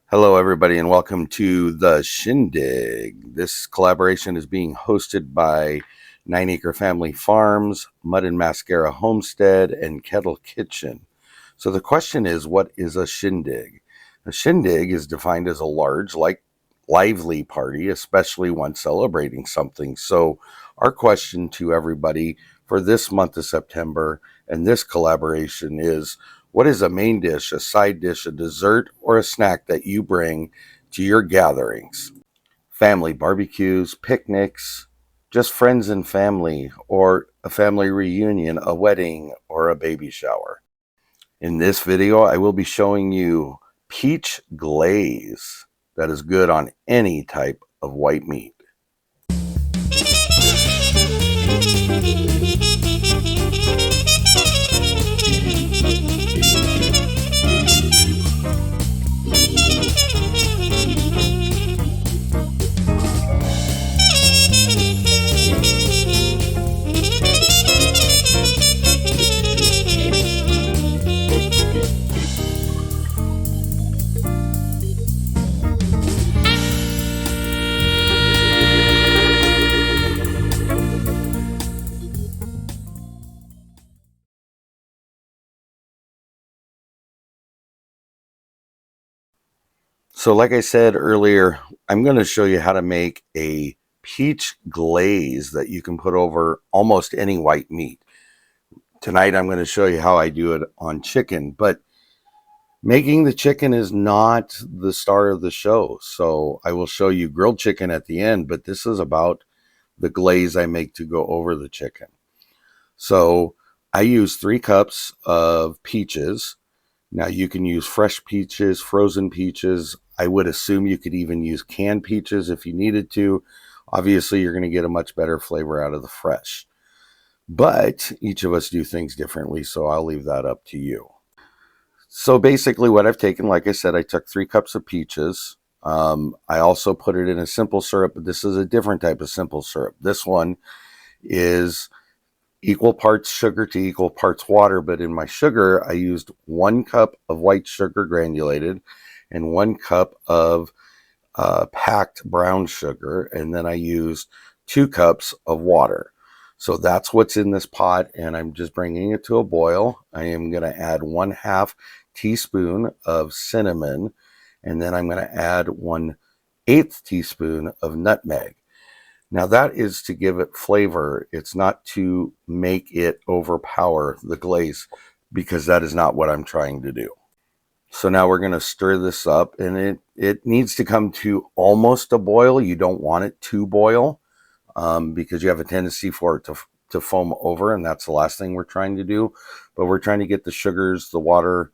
Hello, everybody, and welcome to the Shindig. This collaboration is being hosted by 9 Acre Family Farms, Mud and Mascara Homestead, and Kettle Kitchen. So the question is, what is a shindig? A shindig is defined as a large, lively party, especially when celebrating something. So our question to everybody for this month of September and this collaboration is, what is a main dish, a side dish, a dessert, or a snack that you bring to your gatherings? Family barbecues, picnics, just friends and family, or a family reunion, a wedding, or a baby shower. In this video, I will be showing you peach glaze that is good on any type of white meat. So like I said earlier, I'm going to show you how to make a peach glaze that you can put over almost any white meat. Tonight I'm going to show you how I do it on chicken, but making the chicken is not the star of the show. So I will show you grilled chicken at the end, but this is about the glaze I make to go over the chicken. So I use 3 cups of peaches. Now you can use fresh peaches, frozen peaches. I would assume you could even use canned peaches if you needed to. Obviously, you're going to get a much better flavor out of the fresh. But each of us do things differently, so I'll leave that up to you. So basically what I've taken, like I said, I took 3 cups of peaches. I also put it in a simple syrup, but this is a different type of simple syrup. This one is equal parts sugar to equal parts water, but in my sugar, I used 1 cup of white sugar granulated and 1 cup of packed brown sugar, and then I used 2 cups of water. So that's what's in this pot, and I'm just bringing it to a boil. I am going to add 1/2 teaspoon of cinnamon, and then I'm going to add 1/8 teaspoon of nutmeg. Now that is to give it flavor. It's not to make it overpower the glaze, because that is not what I'm trying to do. So now we're going to stir this up, and it needs to come to almost a boil. You don't want it to boil because you have a tendency for it to foam over, and that's the last thing we're trying to do. But we're trying to get the sugars, the water,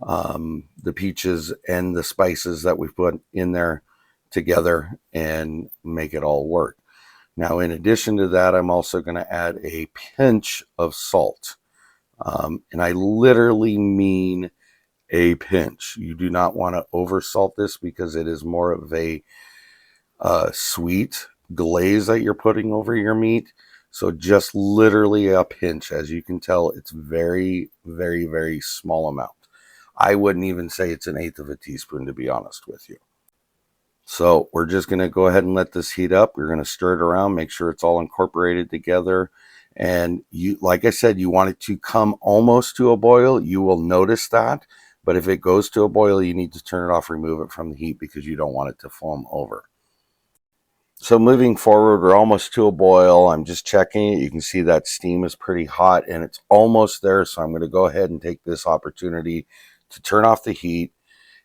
the peaches, and the spices that we've put in there together and make it all work. Now, in addition to that, I'm also going to add a pinch of salt. And I literally mean a pinch. You do not want to oversalt this because it is more of a sweet glaze that you're putting over your meat. So just literally a pinch. As you can tell, it's very, very, very small amount. I wouldn't even say it's 1/8 of a teaspoon, to be honest with you. So we're just going to go ahead and let this heat up. We're going to stir it around, make sure it's all incorporated together. And you, like I said, you want it to come almost to a boil. You will notice that. But if it goes to a boil, you need to turn it off, remove it from the heat, because you don't want it to foam over. So moving forward, we're almost to a boil. I'm just checking it. You can see that steam is pretty hot and it's almost there. So I'm going to go ahead and take this opportunity to turn off the heat.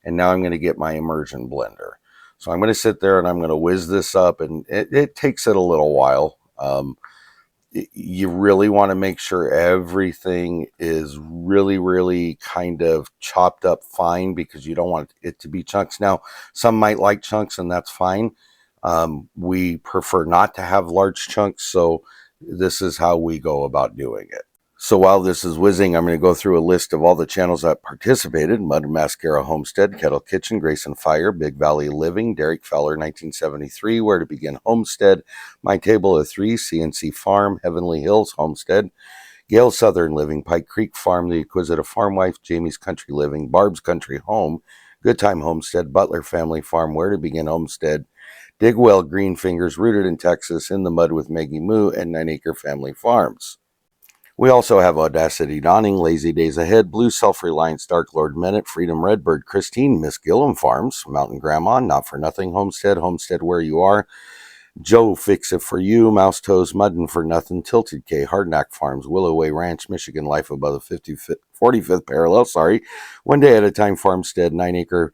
And now I'm going to get my immersion blender. So I'm going to sit there and I'm going to whiz this up, and it takes it a little while. You really want to make sure everything is really, really kind of chopped up fine, because you don't want it to be chunks. Now, some might like chunks, and that's fine. We prefer not to have large chunks, so this is how we go about doing it. So while this is whizzing, I'm going to go through a list of all the channels that participated: Mud and Mascara Homestead, Kettle Kitchen, Grace and Fire, Big Valley Living, Derek Fowler 1973, Where to Begin Homestead, My Table of Three, CNC Farm, Heavenly Hills Homestead, Gale Southern Living, Pike Creek Farm, The Acquisitive Farm Wife, Jamie's Country Living, Barb's Country Home, Good Time Homestead, Butler Family Farm, Where to Begin Homestead, Dig Well, Green Fingers, Rooted in Texas, In the Mud with Maggie Moo, and 9 Acre Family Farms. We also have Audacity Dawning, Lazy Days Ahead, Blue Self-Reliance, Dark Lord Minute, Freedom Redbird, Christine, Miss Gillum Farms, Mountain Grandma, Not For Nothing Homestead, Homestead Where You Are, Joe Fix It For You, Mouse Toes, Muddin' For Nothing, Tilted K, Hardknack Farms, Willow Way Ranch, Michigan, Life Above the 45th Parallel, One Day at a Time Farmstead, 9 Acre,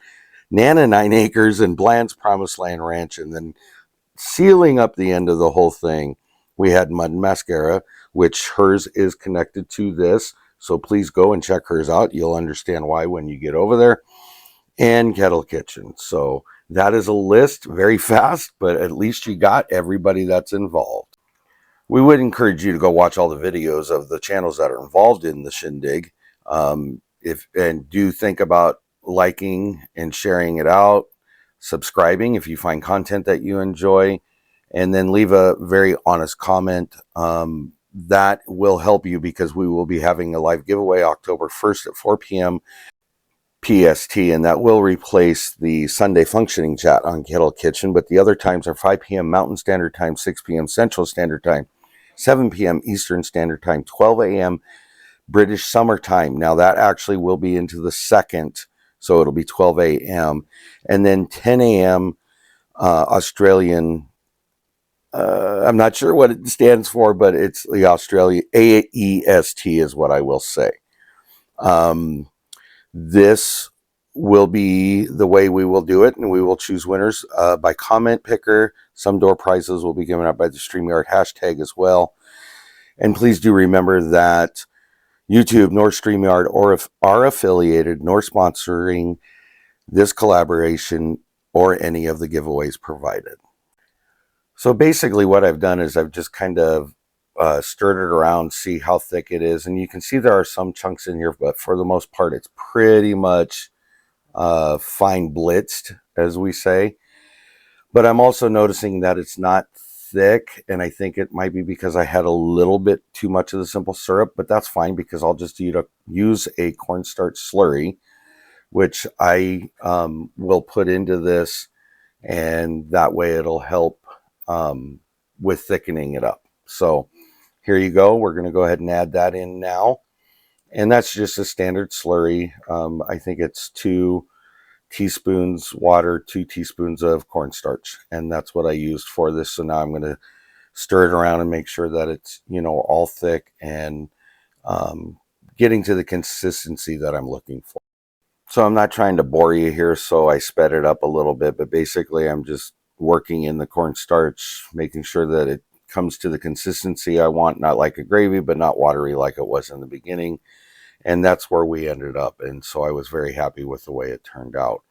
Nana 9 Acres, and Bland's Promised Land Ranch. And then sealing up the end of the whole thing, we had Mud and Mascara, which hers is connected to this. So please go and check hers out. You'll understand why when you get over there. And Kettle Kitchen. So that is a list, very fast, but at least you got everybody that's involved. We would encourage you to go watch all the videos of the channels that are involved in the Shindig. And do think about liking and sharing it out, subscribing if you find content that you enjoy, and then leave a very honest comment. That will help you because we will be having a live giveaway October 1st at 4 p.m. PST, and that will replace the Sunday functioning chat on Kettle Kitchen, but the other times are 5 p.m. Mountain Standard Time, 6 p.m. Central Standard Time, 7 p.m. Eastern Standard Time, 12 a.m. British Summer Time. Now that actually will be into the second, so it'll be 12 a.m. and then 10 a.m. Australian. I'm not sure what it stands for, but it's the Australia AEST is what I will say. This will be the way we will do it, and we will choose winners by comment picker. Some door prizes will be given out by the StreamYard hashtag as well. And please do remember that YouTube nor StreamYard are affiliated nor sponsoring this collaboration or any of the giveaways provided. So basically what I've done is I've just kind of stirred it around, see how thick it is. And you can see there are some chunks in here, but for the most part, it's pretty much fine blitzed, as we say. But I'm also noticing that it's not thick, and I think it might be because I had a little bit too much of the simple syrup, but that's fine because I'll just use a cornstarch slurry, which I will put into this, and that way it'll help with thickening it up. So here you go. We're going to go ahead and add that in now. And that's just a standard slurry. I think it's 2 teaspoons water, 2 teaspoons of cornstarch. And that's what I used for this. So now I'm going to stir it around and make sure that it's, all thick and getting to the consistency that I'm looking for. So I'm not trying to bore you here, so I sped it up a little bit. But basically, I'm just working in the cornstarch, making sure that it comes to the consistency I want, not like a gravy, but not watery like it was in the beginning. And that's where we ended up. And so I was very happy with the way it turned out.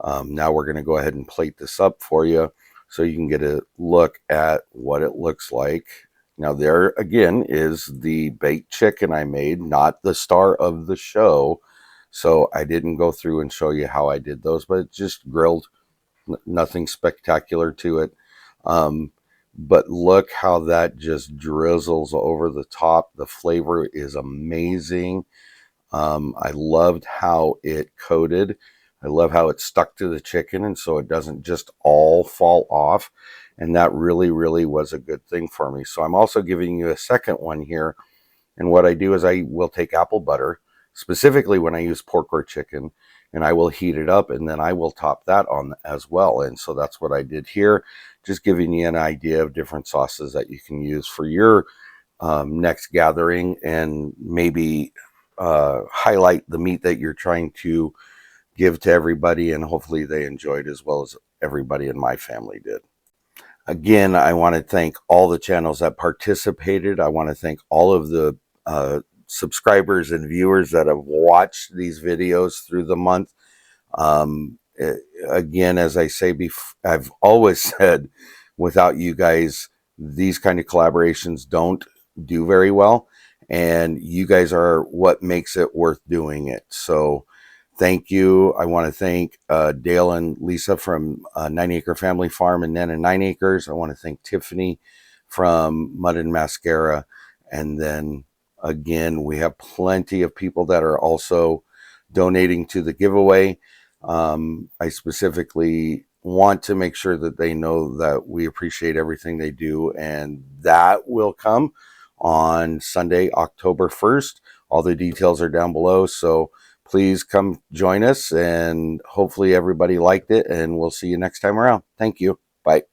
Now we're going to go ahead and plate this up for you so you can get a look at what it looks like. Now there again is the baked chicken I made, not the star of the show. So I didn't go through and show you how I did those, but it's just grilled, nothing spectacular to it. But look how that just drizzles over the top. The flavor is amazing. I loved how it coated. I love how it stuck to the chicken, and so it doesn't just all fall off. And that really, really was a good thing for me. So I'm also giving you a second one here. And what I do is I will take apple butter, specifically when I use pork or chicken, and I will heat it up, and then I will top that on as well. And so that's what I did here, just giving you an idea of different sauces that you can use for your next gathering, and maybe highlight the meat that you're trying to give to everybody, and hopefully they enjoyed as well as everybody in my family did. Again, I want to thank all the channels that participated. I want to thank all of the subscribers and viewers that have watched these videos through the month. Again, as I say, I've always said, without you guys, these kind of collaborations don't do very well, and you guys are what makes it worth doing it. So thank you. I want to thank Dale and Lisa from 9 Acre Family Farm and Nana 9 Acres. I want to thank Tiffany from Mud and Mascara. And then again, we have plenty of people that are also donating to the giveaway. I specifically want to make sure that they know that we appreciate everything they do, and that will come on Sunday, October 1st. All the details are down below, so please come join us, and hopefully everybody liked it, and we'll see you next time around. Thank you. Bye.